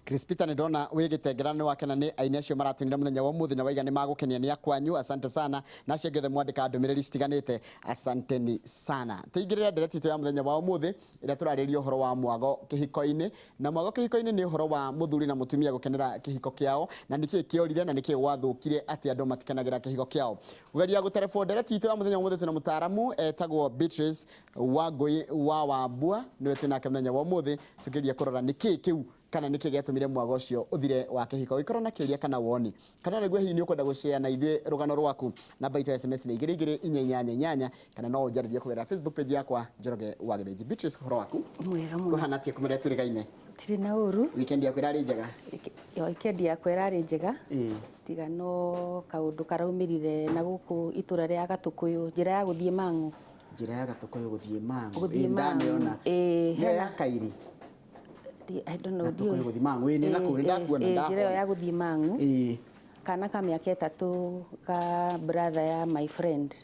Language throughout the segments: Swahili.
Crispita ndona wigitengerano wake na ni aini acio maratunira muthenya wa muthi na waiga ni magukenia ni akwanyu. Asante sana na cio giothe mwandika ndumiriri citiganite, asanteni sana. Tuingirire ndereti tu ya muthenya wa muthi ira turaririo horo wa mwago kihiko-ini, na mwago kihiko-ini ni horo wa muthuri na mutumia gukenera kihiko kiao, na niki kiorire na niki gwathukire ati andu matikenagira kihiko kiao. Ugeria guterefo ndereti tu ya muthenya wa muthi tuna mutaramu etagwo Beatrice wa Wambua niwe tunake muthenya wa muthi tukiria kurora niki kiu kana niki getumire mwago ucio uthire wa kihiko. Ikorwo na kiuria kana woni kana niguo hihi ni ukwenda gushare na ithuĩ rugano rwaku, namba itu SMS ni 2288 kana no ũnjarĩrie kũgerera Facebook page yakwa Njoroge wa Gĩthĩnji. Beatrice, horo waku mwega mũno kuhana tie kumĩra tũrĩgaine tiri na ũru weekend yaku ĩrarĩ njega? Weekend yakwa ĩrarĩ njega tiga no kaũndũ karaumirire na gũkũ itũra rĩa Gatũkũyũ, njĩra ya gũthiĩ Mang'u. Njĩra ya Gatũkũyũ gũthiĩ Mang'u ndamĩona nĩyo ya Kairi. I don't know. Gatũkũyũ gũthiĩ Mang'u ni nakuo ndakuona ndaho. Njĩra ya gũthiĩ Mang'u kana ka mĩaka 3 ka brother ya my friend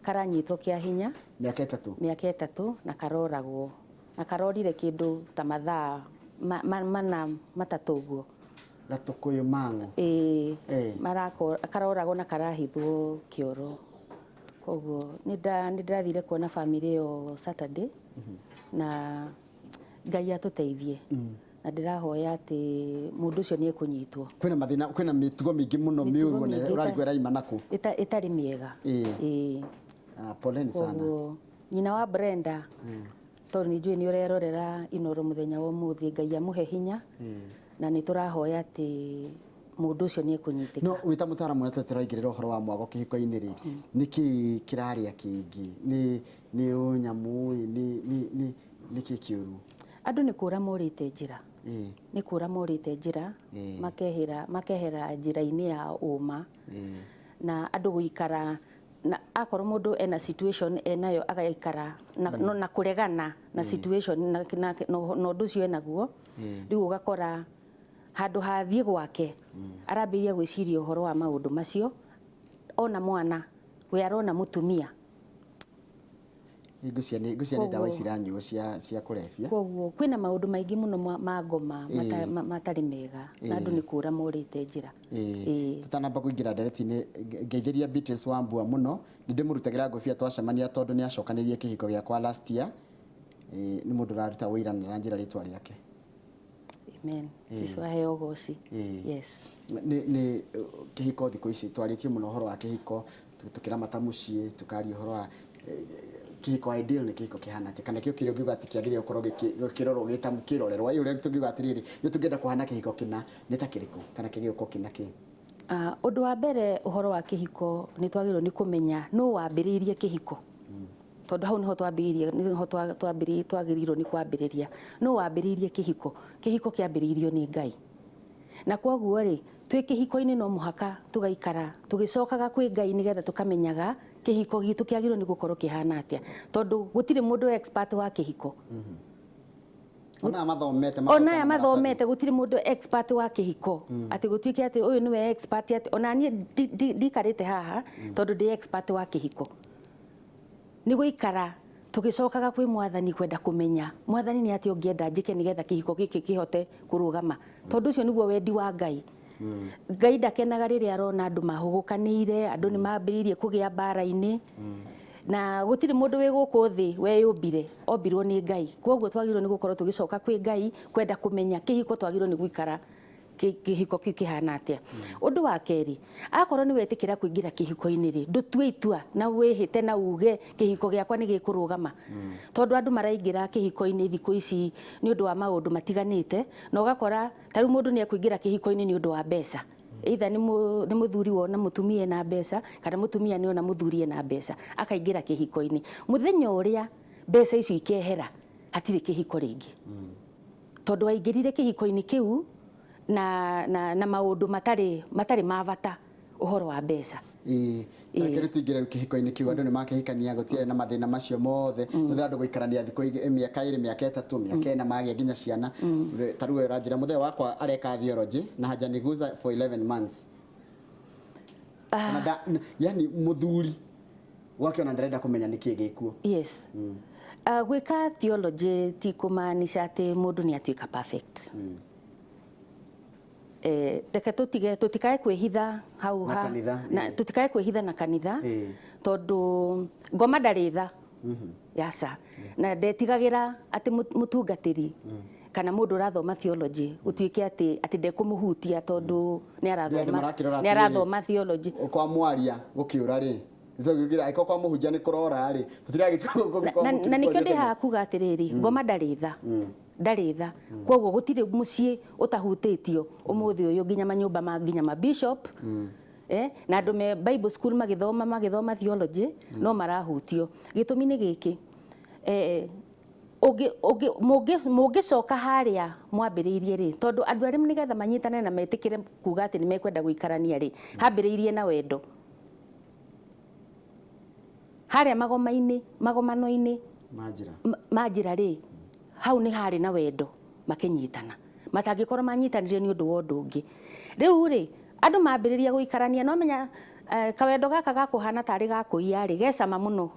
karanyitwo kĩa hinya mĩaka 3 na karoragwo na karorire kĩndũ ta mathaa mana matatũ ũguo. Gatũkũyũ Mang'u karoragwo na karahithwo kĩoro. Koguo nĩndathire kuona family yo Saturday na Ngai atuteithie na ndirahoya ati mundu ucio ni ekunyitwo. Kwina mathina, kwina mitugo mingi muno miuru ne urarigwera imana ku itari miega. Poleni sana. Nyina wa Brenda to ni njui ni urerorera Inooro muthenya wa muthi, Ngai amuhe hinya na ni turahoya ati mundu ucio ni ekunyitĩka. No wita mutaramu wetu turaigirira uhoro wa mwago kihiko-ini ri niki kiraria kingi ni unyamu ni kikiuru andu ni kura morite njira ni kura morite njira makehera njira-ini ya uma na andu guikara na akorwo mundu ena situation enayo agaikara na kuregana na situation na undu ucio enaguo riu ugakora handu hathie gwake arambiria gwiciria uhoro wa maundu macio, ona mwana we arona mutumia igucia ni dawa ciranyuo cia kurefia. Koguo kwina maundu maingi muno magoma matari mega na andu ni kura morite njira. Tutanamba kuingira ndereti-ini ngeithiria Beatrice Wambua muno ndimurutagira ngobia twacemania tondu ni acokanirie kihiko giakwa last year. Ni mundu raruta wira na njira ritwa riake. Amen. Iswahe ogoci. Yes. Ni kihiko thiko ici twaritie muno horo wa kihiko tukira matamucie tukari horo wa kihiko ideal ni kihiko kihana ati kana kio kirio ngiuga ati kiagire ukorwo gikirorwo gita mukirorerwa iyo rero tungiuga ati riri ni tungenda kuhana kihiko kina ni ta kiriko kana kigio ko kina ki undu wa mbere uhoro wa kihiko ni twagirwo ni kumenya no wambiririe kihiko tondu hau niho twagirirwo ni kwambiriria no wambiririe kihiko kiambiririo ni Ngai na kwoguo ri twi kihiko-ini no muhaka tugaikara tugicokaga kwi Ngai nigetha tukamenyaga kihiko gitu kiagirwo ni gukorwo kihana atia tondu gutire mundu expert wa kihiko. Ona mathomete gutire mundu expert wa kihiko ati gutwike ati uyu niwe expert ati ona ni ndikarite haha tondu ndi expert wa kihiko. Ni guikara tugicokaga kwi mwathani kwenda kumenya mwathani ni ati ungienda njike nigetha kihiko giki kihote kurugama tondu ucio niguo wendi wa Ngai. Ngai ndakenaga riria arona andu mahugukanire, andu ni mambiririe kugia mbara-ini na gutire mundu wi guku thi weyumbire, ombirwo ni Ngai. Kwoguo twagirwo ni gukorwo tugicoka kwi Ngai kwenda kumenya kihiko twagirwo ni guikara kihiko kihana atia. Undu wa keri akorwo ni wetikira kuingira kihiko-ini ri ndutue itua na wihite na uge kihiko giakwa ni gikurugama tondu andu maraingira kihiko-ini thiku ici ni undu wa maundu matiganite na ugakora tari mundu ni akuingira kihiko-ini ni undu wa mbeca, either ni muthuri wona mutumia na mbeca kana mutumia ni ona muthuri na mbeca akaingira kihiko-ini. Muthenya uria mbeca icio ikehera hatire kihiko ringi tondu waingirire kihiko-ini kiu na maundu matari mavata uhoro wa mbeca. Takiri tuingire kihiko-ini kiu andu ni makihikania gutire na mathina macio mothe no andu guikarania thiko miaka 2 miaka 3 miaka 4 magia nginya ciana. Taru we ranjira muthe wakwa areka theology na haja niguza for 11 months yani muthuri wake ona ndarenda kumenya niki gikuo. Yes. Gwika theology ti kumaanisha ati mundu ni atuika perfect. reke tutikae kwihitha hau Na kanitha, na tutikae kwihitha na kanitha tondu ngoma ndari tha yaca na ndetigagira ati mutungatiri kana mundu urathoma theology utuike ati ndekumuhutia tondu ni arathoma theology kwa mwaria gukiura ri Nzogira iko kwa muhunjia ni kurora ri na nikyo ndi haha kuga atiriri ngoma ndari tha ndari tha koguo gutire mucii utahutitio umuthi uyu nginya manyumba ma nginya ma bishop na andu me Bible school magithoma theology no marahutio gitumi ni giki mungicoka haria mwambiriirie ri tondu andu aria nigetha manyitane na metikire kuga ati ni mekwenda guikarania ri hambiriirie na wendo haria magomano-ini manjira ri hau ni hari na wendo makinyitana matangikorwo manyitanire ni undu wa undu ungi riu ri andu mambiriria guikarania no menya kawendo gaka gakuhana tari gakuia ri gecama muno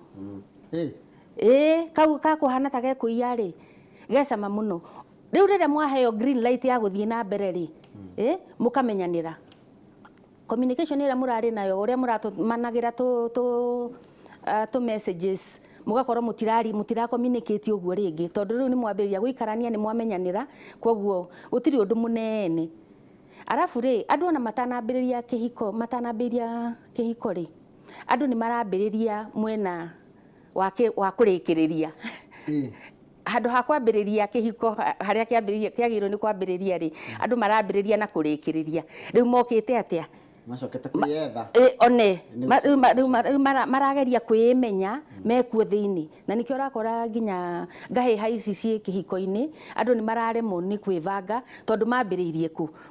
kau gakuhana ta gekuia ri gecama muno riu riria mwaheo green light ya guthie na mbere ri mukamenyanira communication ira murari nayo uria muratumanagira tu messages mugakorwo mutira communicate uguo ringi tondu riu ni mwambiriria guikarania ni mwamenyanira koguo gutiri undu munene arafu ri andu ona matanambiriria kihiko ri andu ni marambiriria mwena wa kurikiriria handu ha kwambiriria kihiko haria kiagirwo ni kwambiriria ri andu marambiriria na kurikiriria riu mokite atia macokete kwiyetha one marageria kwimenya mekuo thiini na nikio urakora nginya ngahiha ici cie kihiko-ini andu ni mararemwo ni kwivanga tondu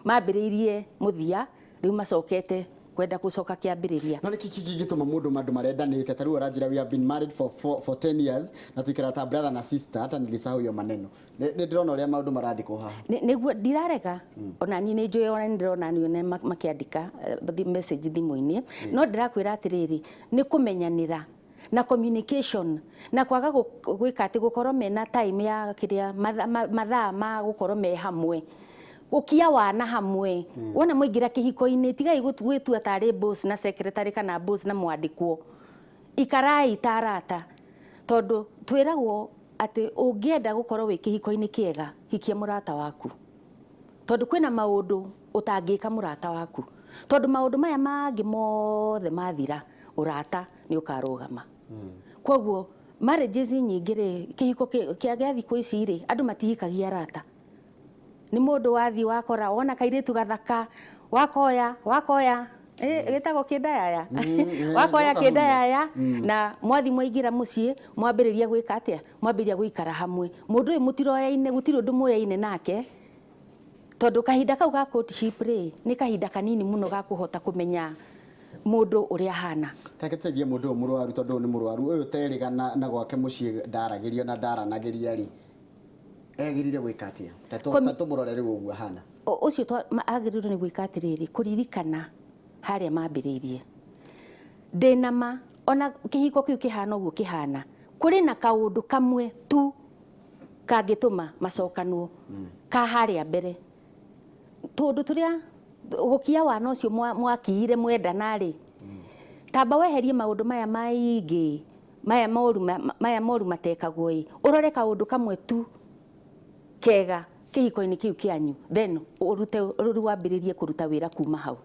mambiriirie muthia riu macokete kwenda gucoka kiambiriria no niki kingituma mundu marendanite ta riu uranjira we have been married for 10 years na tuikara ta brother na sister hata nilisahau hiyo maneno ni ndirona uria maundu marandikwo haha niguo ndirarega ona ni njui ona ndirona ni makiandika message thimu-ini no ndirakwira atiriri ni kumenyanira na communication na kwaga gwika ati gukorwo mena time ya kiria mathaa ma gukorwo me hamwe ukia wana hamwe wona muingira kihiko-ini tigai gwitua tari boss na secretary kana boss na mwandikwo ikarai tarata tondu twiragwo ati ungienda gukorwo wi kihiko-ini kiega hikia murata waku tondu kwina maundu utangika murata waku tondu maundu maya mangi mothe mathira urata ni ukarugama koguo marriages nyingi ri kihiko kia thikũ ici ri andu matihikagia arata ni mundu wathi wakora wona kairitu gathaka wakoya gitagwo kidayaya wakoya kidayaya na mwathi mwaigira mucii mwambiriria gwika atia mwambiriria guikara hamwe mundu uyu mutiroyaine gutiri undu muyaine nake tondu kahinda kau ga courtship ri ni kahinda kanini muno ga kuhota kumenya mundu uria hana taketeithie mundu murwaru tondu ni murwaru uyu terigana na gwake mucii ndaragirio na ndaranagiria ri egirire gwika atia tatu murorere uguo hana ucio agiririo ni gwika atiriri kuririkana haria mambiriirie ndinama ona kihiko kiu kihana uguo kihana kuri na kaundu kamwe tu kangituma macokanwo ka haria mbere tundu turia gukia wana ucio mwakiire mwendana ri tamba weherie maundu maya maingi maya moru matekagwo urore kaundu kamwe tu kega kihiko-ini kiu kianyu then urute wambiririe kuruta wira kuma hau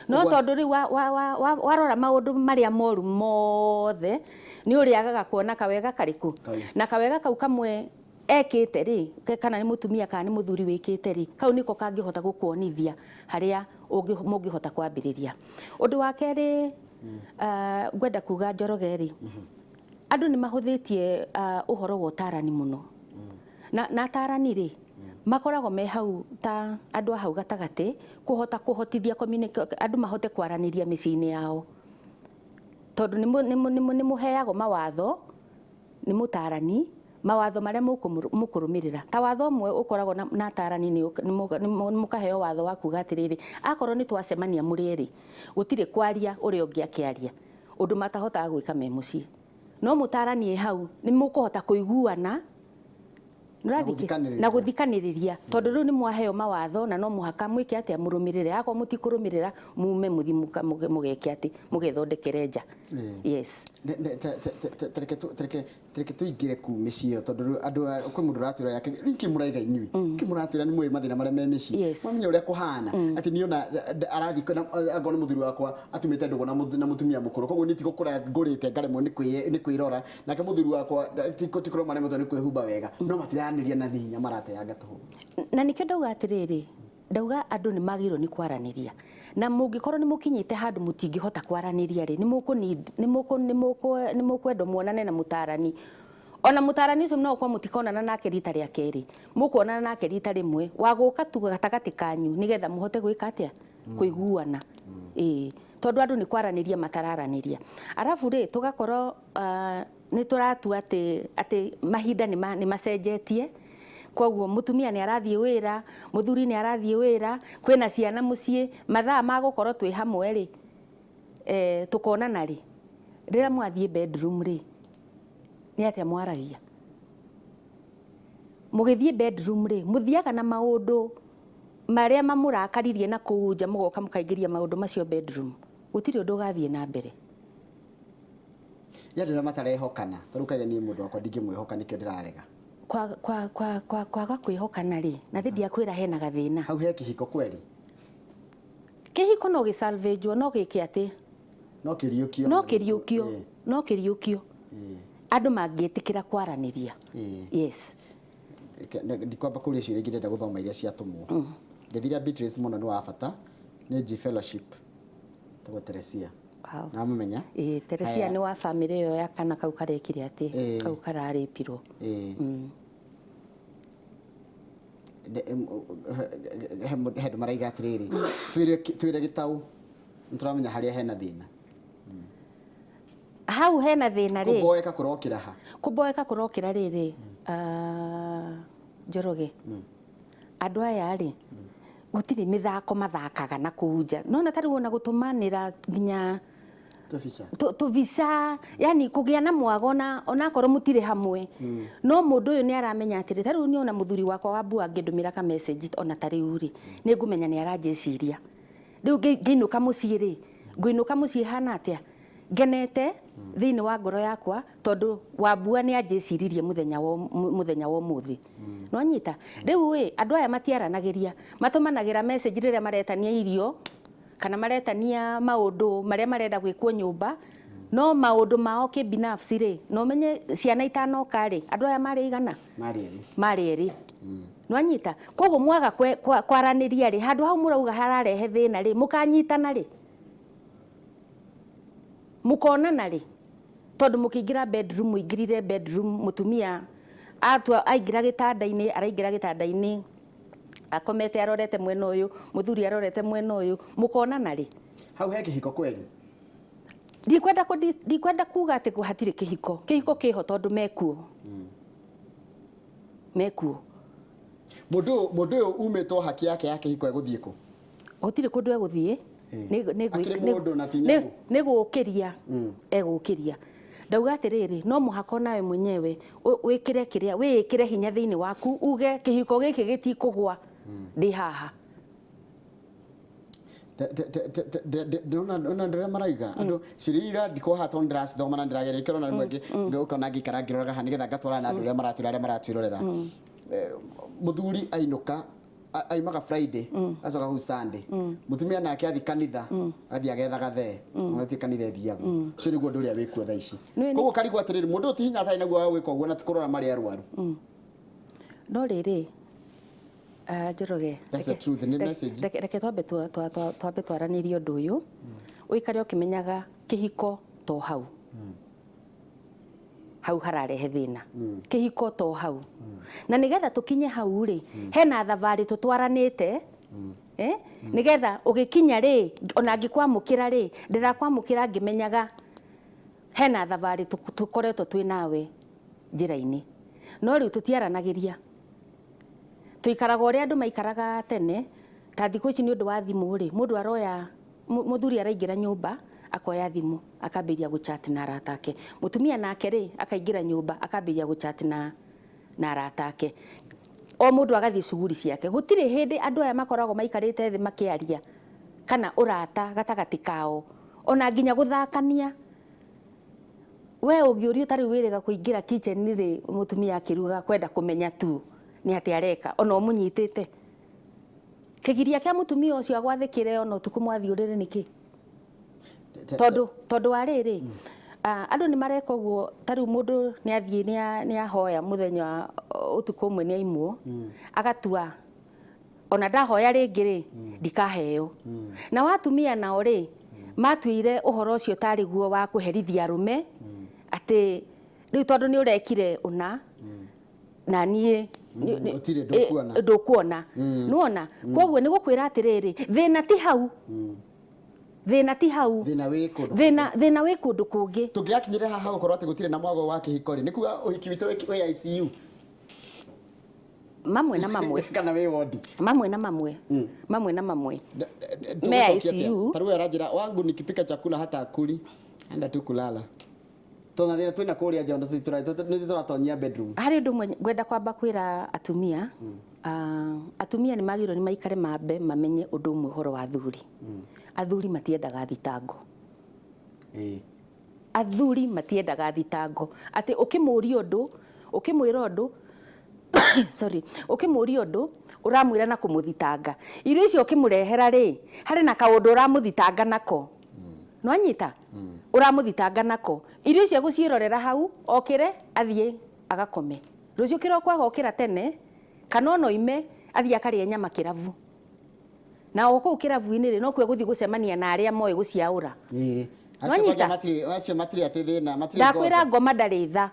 no tondu ri warora maundu maria moru mothe ni uriagaga kuona kawega kariku na kawega kau kamwe ekite ri kana ni mutumia kana ni muthuri wikite ri kau niko kangihota gukuonithia haria mungihota kwambiriria undu wa keri gwenda kuga Njoroge ri andu ni mahuthitie uhoro wa utarani muno na atarani ri makoragwo me hau ta andu hau gatagati kuhotithia andu mahote kwaraniria micii-ini yao tondu ni muheagwo mawatho ni mutarani mawatho maria mukurumirira ta watho umwe ukoragwo na atarani ni mukaheo watho wa kuga atiriri akorwo ni twacemania muri eri gutire kwaria uria ungi akiaria undu matahotaga gwika me mucii no mutarani hau ni mukuhota kuiguana na guthikaniriria tondu riu ni mwaheo mawatho na no muhaka mwike atia murumirire ako mutikurumирira mume muthimuka mugeke ati mugethondekere nja yes tereke tuingire ku micio tondu andu kwi mundu ratwira yake kimuraiga inyui kimuratwira ni mwe mathina maria me mici mwamenya uria kuhana ati niona arathi agona muthuri wakwa atumite ndugo na mutumia mukuru koguo ni tiko kura ngurite ngaremwo ni kwirora nake muthuri wakwa tikoro maremwo ni kwihumba wega no matiraniria na hinya marateanga tuhu na nikio ndauga atiriri ndauga andu ni magiro ni kwaraniria na mungikorwo ni mukinyite handu mutingihota kwaraniria ri ni mukwendo muonane na mutarani ona mutarani ucio no kwa mutikonana nake rita ria keri mukuonana nake rita rimwe waguka tu gatagati kanyu nigetha muhote gwika atia kuiguana tondu andu ni kwaraniria matararaniria arafu ri tugakorwo ni turatu ati mahinda ni macenjetie koguo mutumia ni arathie wira muthuri ni arathie wira kwina ciana mucii mathaa magukorwo twi hamwe ri tukonana ri rira mwathie bedroom ri ni atia mwaragia mugithie bedroom ri muthiaga na maundu maria mamurakaririe na kuunja mugoka mukaingiria maundu macio bedroom gutiri undu gathie na mbere yadira matarehokana tarukaga ni mundu akwa ndingimwihoka nikio ndirarega kwaga kwihokana ri na thidi akwira hena gathina hau he kihiko kweli kihiko no gisalvage no giki ati no kiriukio andu mangietikira kwaraniria yes ndikwamba kuria ciuria ingĩ ndenda guthoma iria ciatumwo ngethira Beatrice muno ni wa bata ni G fellowship tago Teresia na mumenya Teresia ni wa family yo ya kana kau karekire ati kau kararipirwo he maraiga atiriri twire gitau nturamenya haria hena thina hau hena thina ri kuboeka kurokira riri Njoroge andu aya ri gutiri mithako mathakaga na kuunja nona tari wona gutumanira nginya tuvisa yani kugia na mwago na onakorwo mutire hamwe no mundu uyu ni aramenya atiri tari ni ona muthuri wakwa wabu angindumira ka message ona tari uri ni ngumenya ni aranjiciria riu ngiinuka mucii ri nguinuka mucii hana atia ngenete thiini wa ngoro yakwa tondu wabua ni anjiciririe muthenya wa muthi no nyita riu andu aya matiaranagiria matumanagira message riria maretania irio kana maretania maundu maria marenda gwikwo nyumba no maundu mao ki binafsi ri no menye ciana itanoka ri andu aya mari igana mari eri no nyita koguo mwaga kwaraniria ri handu hau murauga hararehe thina ri mukanyitana ri mukonana ri tondu mukiingira bedroom muingirire bedroom mutumia aingira gitandaini araingira gitandaini akomete arorete mwena uyu muthuri arorete mwena uyu mukonana ri hau he kihiko kweli ndikwenda kuga ati hatire kihiko kiho tondu mekuo mundu umeto haki yake ya kihiko eguthie ku gutire kundu eguthie ni gukiria egukiria ndauga atiriri no muhako nawe mwenyewe wikire hinya thiini waku uge kihiko giki gitikugwa ndi haha ona ndira maraiga andu cirira ndiko hato ndras thoma na ndirageria kero na mwenge ngokona ngikara ngiroraga hani getha ngatwara na andu aria maratwirorera muthuri ainuka aimaga Friday acoka ku Sunday mutumia nake athi kanitha athi agethaga the athi kanitha ethiago cio niguo ndu ria wikuo thaa ici koguo karigwo atiriri mundu utihinya atari naguo wa gwika uguo na tikurora mari arwaru no riri Njoroge that's the truth the message reke twambe twaranirie undu uyu uikare ukimenyaga kihiko to hau hararehe thina kihiko to hau na nigetha tukinye hau ri hena thavari tutwaranite nigetha ugikinya ri ona ngikwamukira ri ndirakwamukira ngimenyaga hena thavari tukoretwo twi nawe njira-ini no riu tutiaranagiria tuikaraga uria andu maikaraga tene ta thiku ici ni undu wa thimu ri mundu aroya muthuri araingira nyumba akoya thimu akambiria guchat na arata ake mutumia nake ri akaingira nyumba akambiria guchat na na arata ake o mundu agathie cuguri ciake gutire hindi andu aya makoragwo maikarite thi makiaria kana urata gatagati kao ona nginya guthakania we ungiurio tari wiriga kuingira kitchen ri mutumia akiruga kwenda kumenya tu ni ati areka ona umunyitite kigiria kia mutumia ucio agwathikire ona utuku mwathiurire niki tondu ariri andu ni mareka uguo tari mundu ni athie ni ahoya muthenya utuku umwe ni aimwo agatua ona ndahoya ringi ri ndikaheo na watumia nao ri matuire uhoro ucio tari guo wa kuherithia arume ati riu tondu ni urekire una na nie utire ndukuona nuona koguo ni gukwira atiriri thina ti hau thina ti hau thina wi kundu kungi tungiakinyire haha ukorwo ati gutire na mwago wa kihiko ri nikuga uhiki witu wi ICU mamwe na mamwe kana wi wodi mamwe na mamwe me ICU taruwe rajira wangu nikipika chakula hata akuli enda tu kulala tona thina twina kuria njondo turatonyia bedroom hari ndu gwenda kwamba kwira atumia atumia ni magiro ni maikare mambe mamenye undu umwe horo wa athuri athuri matiendaga thitango athuri matiendaga thitango ati ukimuria undu ukimwira undu sorry ukimuria undu uramwira na kumuthitanga irio icio ukimurehera ri hari na kaundu uramuthitanga nako no anyita uramuthitanga nako irio icio gucirorera hau okire athie agakome rucio kiroko agokira tene kana no ime athie akaria nyama kiravu na oko kiravu-ini ri no kwe guthie gucemania na aria moe guciaura acio matiri ati thina matiri ndakwira ngoma ndari tha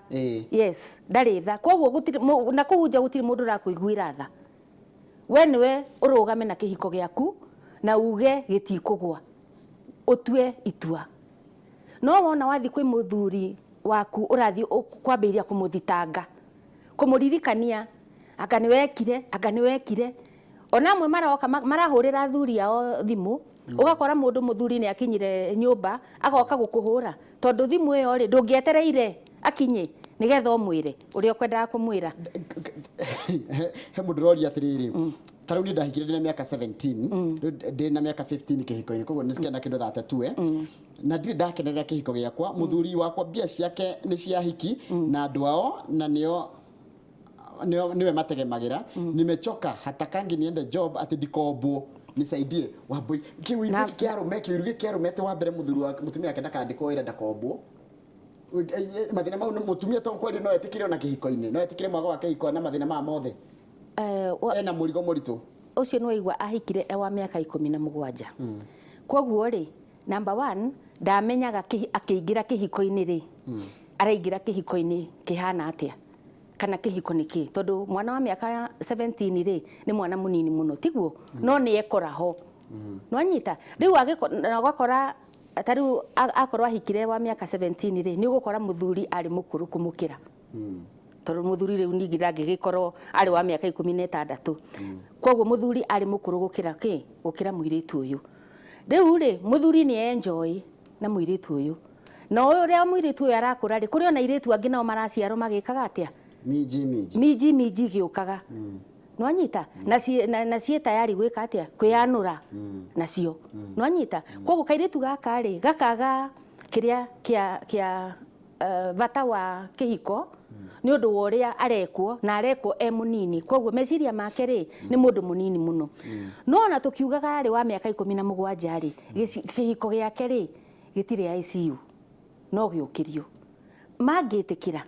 yes ndari tha koguo gutiri na kuhunja gutiri mundu rakuiguira tha we niwe urugame na kihiko giaku na uge gitikugwa utue itua no wona wathi kwi muthuri waku urathi kwambiria kumuthitanga kumuririkania anga niwekire ona amwe maroka marahurira athuri ao thimu ugakora mundu muthuri ni akinyire nyumba agoka gukuhura tondu thimu iyo ri ndungietereire akinye nigetha umwire uria ukwendaga kumwira he mundu rori atiriri tarau ni ndahikire ndina miaka 17 ndina miaka 15 kihiko-ini koguo nisikena kindu thate tue na ndiri ndakenerera kihiko giakwa muthuri wakwa mbia ciake ni cia hiki na andu ao na niwe mategemagira nimechoka hata kangi niende job ati ndikombwo nisaidie waboi kiwirugi kiarume te wa mbere muthuri wa mutumia akenda kandikwo ira ndakombwo mathina mau mutumia to kweli no etikire ona kihiko-ini no etikire mwago wa kihiko na mathina ma mothe ena murigo muritu ucio no igwa ahikire ewa miaka 17 koguo ri number 1 ndamenyaga akiingira kihiko-ini ri araingira kihiko-ini kihana atia kana kihiko niki tondu mwana wa miaka 17 ri ni mwana munini muno tiguo no ni ekora ho no anyita riu agakora tariu akorwa hikire wa miaka 17 ri ni ugukora muthuri ari mukuru kumukira tondu muthuri riu ningi ndangigikorwo ari wa miaka 16 koguo muthuri ari mukuru gukira muiritu uyu riu ri muthuri ni enjoy na muiritu uyu no uria muiritu uyu arakura ri kuri ona iritu angi nao maraciaro magikaga atia miji giukaga no anyita na cie tayari gwika atia kwianura nacio no anyita koguo kairitu gaka ri gakaga kiria kia vata wa kihiko ni undu woria arekwo na arekwo munini koguo meciria make ri ni mundu munini muno no na tukiugaga ari wa miaka 17 ri kihiko giake ri gitire ICU no giukirio mangitikira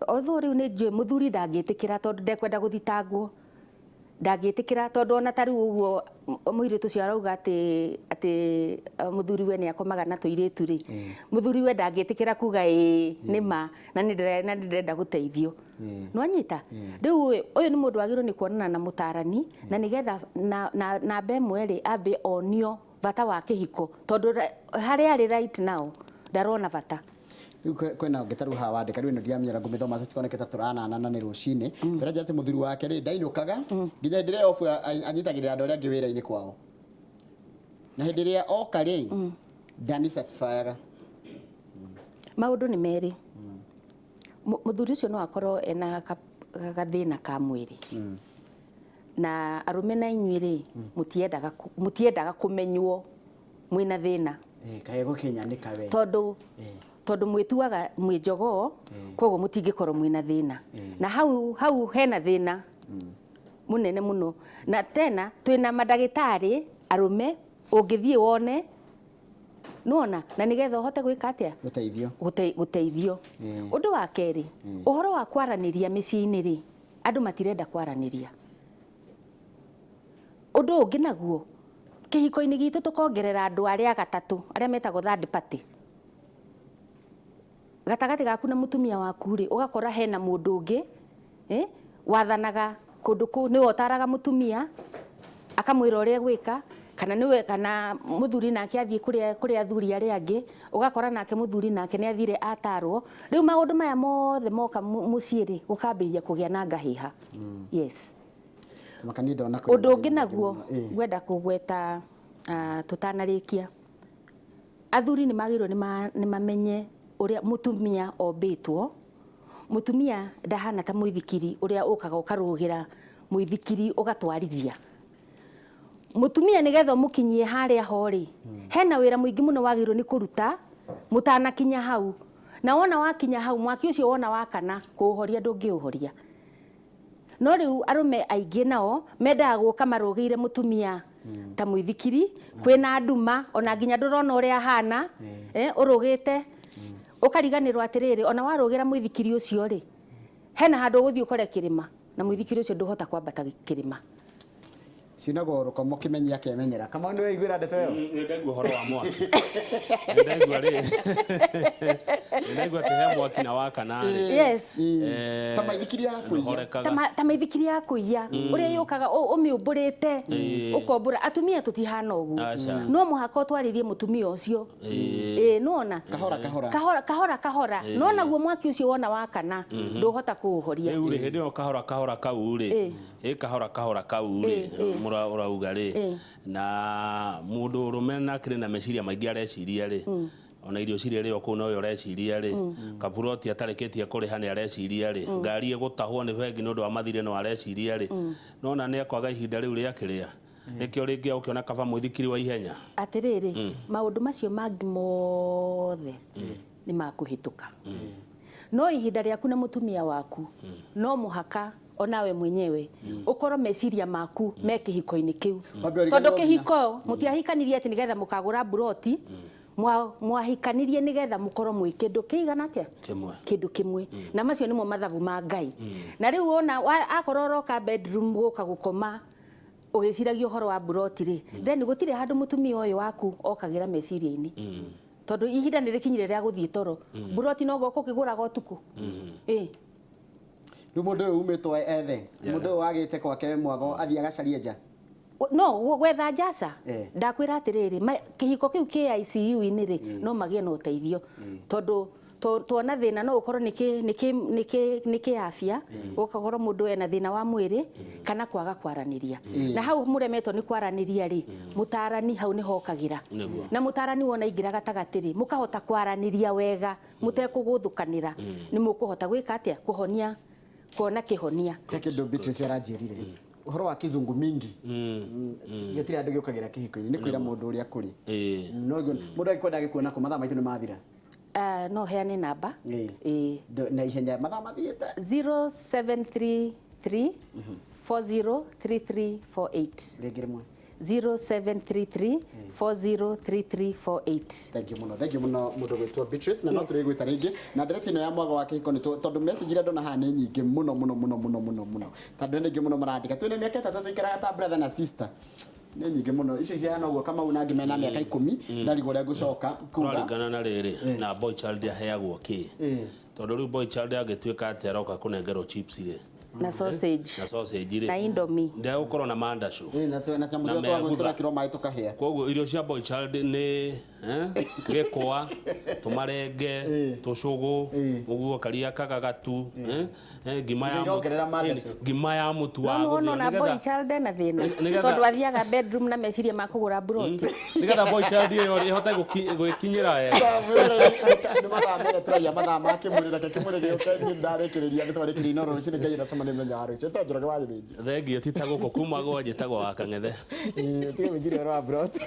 otho riu ni njue muthuri ndangitikira tondu ndekwenda guthitangwo ndangitikira tondu ona tari uguo muiritu cio arauga ati muthuri we ni akomaga na tuiritu ri muthuri we ndangitikira kuga nima na ndirenda guteithio no anyita riu uyu ni mundu agiro ni kuonana na mutarani na nigetha na bemwe ri ambe onio vata wa kihiko tondu hari ari right now ndarona vata kwena ngetaru ha wandika riu ndiamenya ngumithoma tutikoneketa turanana na ni rucini beraja ati muthuri wake ri ndainukaga nginya ndire ofu anyitagirira andu aria ngiwira-ini kwao na hindi ria oka ri ndani satisfyaga maundu ni meri muthuri ucio no akorwo ena gathina ka mwiri na arume na inyuĩ rĩ mutiendaga kumenywo mwina thina kae gukinyanika we tondu mwituaga mwi njogoo koguo mutingikorwo mwina thina na hau hena thina munene muno na tena twina madagitari arume ungithie wone nona na nigetha uhote gwika atia guteithio undu wa keri uhoro wa kwaraniria miciini ri andu matirenda kwaraniria undu ungi naguo kihiko-ini gitu tukongerera andu aria gatatu aria metagwo third party gatagati gaku na mutumia waku ri ugakora hena mundu ungi wathanaga kundu ku niwe utaraga mutumia akamwira uria gwika kana niwe kana muthuri nake athie kuria athuri aria angi ugakora nake muthuri nake ni athire atarwo riu maundu maya mothe moka mucii ri gukambiria kugia na ngahiha yes undu ungi naguo gwenda kugweta tutanarikia athuri ni magirwo ni mamenye uria mutumia ombitwo mutumia ndahana ta muithikiri uria ukaga ukarugira muithikiri ugatwarithia mutumia nigetha mukinyie haria hori hena wira muingi muno wagirwo ni kuruta mutanakinya hau na wona wakinya hau mwaki ucio wona wakana kuuhoria ndungiuhoria no riu arume aingi nao mendaga guka marugire mutumia ta muithikiri kwina nduma ona nginya ndurona uria hana urugite ukariganirwo atiriri ona warugira muithikiri ucio ri hena handu guthii ukore kirima na muithikiri ucio nduhota kwambata kirima sinago rukomo kimenyia kemenyera kama ni weiguira ndeto yo ndegwa horo wa mwaki ndegwa ri ndegwa tehe mwaki na wakana yes tamaithikiri ya kuiya uria yukaga umiumburite ukombura atumia tutihana ugu no muhaka utwarithie mutumia ucio nona kahora nona guo mwaki ucio wona wakana nduhota kuuhoria riu ri hindi o kahora kau ri kahora kau ri urauga ri na mundu urume na kire na meciria maingi areciria ri ona irio ciria ri oku no yo areciria ri kaburoti atareketie kuriha ni areciria ri ngari igutahwo ni bengi nundu wa mathire no areciria ri nona ni akwaga ihinda riu ria kiria nikio ringi ukiona kaba muithikiri wa ihenya atiriri maundu macio mangi mothe ni makuhituka no ihinda riaku na mutumia waku no muhaka onawe mwenyewe ukorwo meciria maku me kihiko-ini kiu tondu kihiko mutiahikanirie ati nigetha mukagura buroti mwahikanirie nigetha mukorwo mwi kindu kiigana atia kindu kimwe na macio nimo mathabu ma Ngai na riu ona akorwo roka bedroom guka gukoma ugiciragia uhoro wa buroti ri then gutire handu mutumia uyu waku okagira meciria-ini tondu ihinda nirikinyire ria guthii toro buroti no goko kiguraga utuku mundu uyu umitwo ethe mundu uyu wagite kwake Mwago athia gacarie nja no gwetha njaca ndakwira atiriri kihiko kiu KICU-ini ri no magie no uteithio tondu tuona thina no ukorwo niki afya ukakorwo mundu ena thina wa mwiri kana kwaga kwaraniria na hau muremetwo ni kwaraniria ri mutarani hau ni hokagira na mutarani wona ingira gatagatiri mukahota kwaraniria wega mutekuguthukanira ni mukuhota gwika atia kuhonia kuona kihonia kindu Beatrice aranjirire uhoro wa kizungu mingi gitira andu giukagira kihiko-ini ni kwira mundu uria kuri no mundu agikwenda gikuona ko mathaa maitu ni mathira no heane namba na ihenya mathaa mathiite 0733 403348 ringi rimwe 0733 403348 thank you muno mundu gwitwo Beatrice na no turi gwita ringi na ndereti no ya Mwago wa kihiko ni tondu message ira ndona haha ni nyingi muno tondu ni nyingi muno marandika twine miaka 3 tuikaraga ta brother na sister ni nyingi muno icio ciana uguo kama una ngimena miaka 10 ndarigo ria gucoka kuringana na riri na boy child aheagwo ki tondu riu boy child agituika ateroka kunengerwo chips ri na sausage ri na indomie ndio ukorwo na mandashu na chamuzo twa gutira kiro mai tukahia koguo irio cia boy child ni gikwa tumarenge tucugu uguo karia kagagatu ngima ya mutu wa guthio na boy child na thina tondu athiaga bedroom na meciria makugura buroti nigetha boy child iyo ihota gwikinyira wega ni mathaa mele turaia mathaa make muri na kimuri gioka ni ndarekereria ni twarekereria Inooro Ruciini Ngai na nĩ mũthenya wa rũciũ tonjoroge wa gĩthĩnji thengio ti ta gũkũ kuma gwa njĩtagwo wa kang'ethe tige gwĩciria ũhoro wa mburoti